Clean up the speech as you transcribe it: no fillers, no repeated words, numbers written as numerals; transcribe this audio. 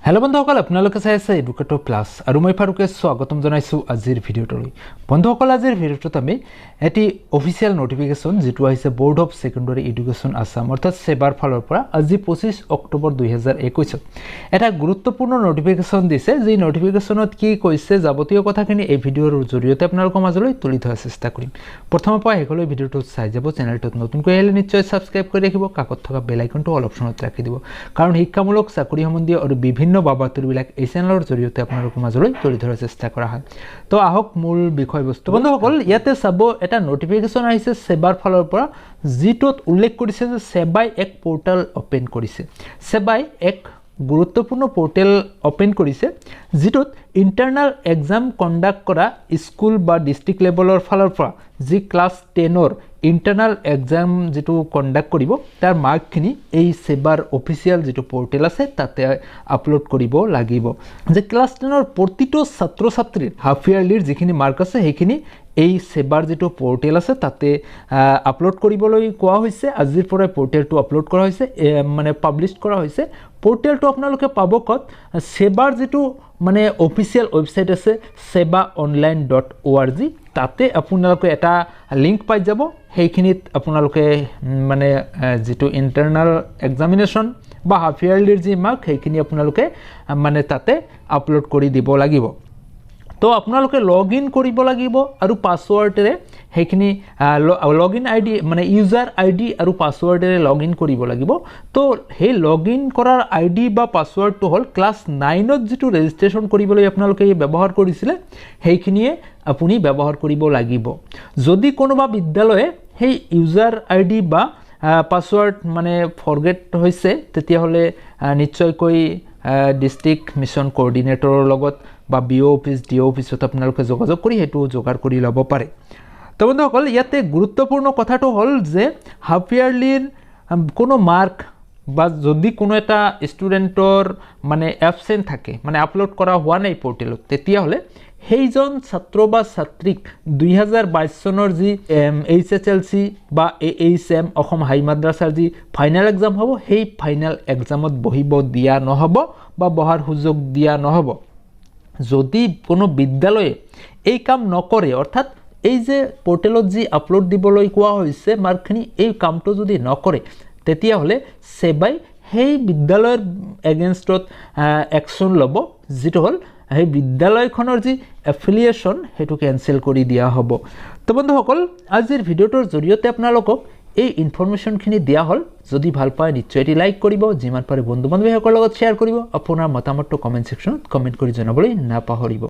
Hello बंधुসকল আপোনালোকে চাই আছে এডুকেটৰ প্লাস আৰু মই ফাৰুকে স্বাগতম জনাইছো আজিৰ ভিডিঅ'টোলৈ। বন্ধুসকল আজিৰ ভিডিঅ'টোত আমি এটি অফিচিয়েল নোটিফিকেশন যেটো আহিছে board of secondary education Assam অৰ্থাৎ সেবাৰ ফালৰ পৰা আজি 25 অক্টোবৰ 2021 এটা গুৰুত্বপূৰ্ণ নোটিফিকেশন দিছে যে নোটিফিকেশনত কি কৈছে যাৱতীয় কথাখিনি এই ভিডিঅ'ৰ জৰিয়তে আপোনালোকৰ মাজলৈ তুলি ধৰাৰ চেষ্টা কৰিম। প্ৰথমৰ পৰা হেকলৈ ভিডিঅ'টো চাই যাব, চেনেলটোত নতুনকৈ আহিলে নিশ্চয় সাবস্ক্ৰাইব কৰি ৰাখিব, কাকত থকা বেল আইকনটো অল অপচনত ৰাখি দিব, কাৰণ শিক্ষামূলক চাকৰি সম্বন্ধীয় আৰু বিভিন্ন বাবাতৰিবিলাক এই চেনেলৰ জৰিয়তে আপোনালোকৰ মাজলৈ তুলি ধৰাৰ চেষ্টা কৰা হয়। তো আহক মূল বিষয়বস্তু। বন্ধুসকল ইয়াতে চাব এটা নোটিফিকেশন আহিছে সেবার ফালৰ পৰা যিটোত উল্লেখ কৰিছে যে সেবাই এক পোৰ্টেল ওপেন কৰিছে। সেবাই এক গুৰুত্বপূৰ্ণ পোৰ্টেল ওপেন কৰিছে যিটোত ইন্টাৰনাল এক্সাম কন্ডাক্ট কৰা স্কুল বা ডিস্ট্ৰিক্ট লেভেলৰ ফালৰ পৰা যি ক্লাছ 10ৰ ইন্টাৰনাল এক্সাম যেটো কন্ডাক্ট কৰিব তাৰ মাৰ্কখিনি এই সেবাৰ অফিচিয়েল যেটো পোৰ্টেল আছে তাতে আপলোড কৰিব লাগিব। যে ক্লাছ 10ৰ প্ৰতিটো ছাত্ৰ ছাত্ৰীৰ হাফ ইয়াৰলিৰ যিখিনি মাৰ্ক আছে সেইখিনি এই সেবাৰ যেটো পোৰ্টেল আছে তাতে আপলোড কৰিবলৈ কোৱা হৈছে। আজিৰ পৰা পোৰ্টেলটো আপলোড কৰা হৈছে, মানে পাবলিশ কৰা হৈছে। পোৰ্টেলটো আপোনালোকে পাব কত? সেবাৰ যেটো মানে অফিচিয়েল ওয়েবসাইট আছে sebaonline.org, তাতে আপোনালোকে এটা লিংক পাই যাব। সেইখিনিত আপোনালোকে মানে যেটো ইন্টাৰনাল এক্সামিনেশন বা হাফ ইয়াৰলিৰ যি মাৰ্ক সেইখিনি আপোনালোকে মানে তাতে আপলোড কৰি দিব লাগিব। তো আপোনালোকে লগইন কৰিব লাগিব আৰু পাসওয়াৰ্ডৰে সেইখিনি লগইন আইডি মানে ইউজাৰ আইডি আৰু পাসওয়াৰ্ডৰে লগইন কৰিব লাগিব। তো সেই লগইন কৰাৰ আইডি বা পাসওয়াৰ্ডটো হল ক্লাছ 9ত যেটো ৰেজিষ্ট্ৰেচন কৰিবলৈ আপোনালোকে ব্যৱহাৰ কৰিছিলে সেইখিনিয়ে আপুনি ব্যৱহাৰ কৰিব লাগিব। যদি কোনোবা বিদ্যালয়ে সেই ইউজাৰ আইডি বা পাসওয়াৰ্ড মানে ফৰগেট হৈছে তেতিয়া হলে নিশ্চয়কৈ ডিস্ট্ৰিক্ট মিশন কোঅৰ্ডিনেটৰৰ লগত বা বিও অফিস ডিও অফিসত আপোনালোকে যোগাযোগ কৰি হেতু যোগাৰ কৰি ল'ব পাৰে। তো বন্ধুসকল ইয়াতে গুৰুত্বপূৰ্ণ কথাটো হল যে হাফ ইয়াৰলিৰ কোনো মাৰ্ক বা যদি কোনো এটা ষ্টুডেন্টৰ মানে এবসেন্ট থাকে মানে আপলোড কৰা হোৱা নাই পোৰ্টেলত তেতিয়া হলে সেইজন ছাত্ৰ বা ছাত্ৰীক 2022 চনৰ যি HSLC বা AHM অসম হাই মাদ্ৰাছাৰ যি ফাইনেল এক্সাম হ'ব সেই ফাইনেল এক্সামত বহিব দিয়া নহব বা বহাৰ সুযোগ দিয়া নহব। যদি কোনো বিদ্যালয়ে এই কাম নকৰে অৰ্থাৎ এই যে পোৰ্টেলত যি আপলোড দিবলৈ কোৱা হৈছে মাৰ্কখিনি এই কামটো যদি নকৰে তেতিয়া হলে সেবাই সেই বিদ্যালয়ৰ এগেইনষ্টত একশন ল'ব, যেটো হল সেই বিদ্যালয়খনৰ যি এফিলিয়েশন হেতু কেনসেল কৰি দিয়া হ'ব। তো বন্ধুসকল আজিৰ ভিডিঅ'টোৰ জৰিয়তে আপোনালোকক এই ইনফৰমেশনখিনি দিয়া হল। যদি ভাল পায় নিশ্চয় এটি লাইক কৰিব, যিমান পাৰে বন্ধু বান্ধৱীসকলৰ লগত শ্বেয়াৰ কৰিব, আপোনাৰ মতামতটো কমেন্ট সেকশনত কমেন্ট কৰি জনাবলৈ নাপাহৰিব।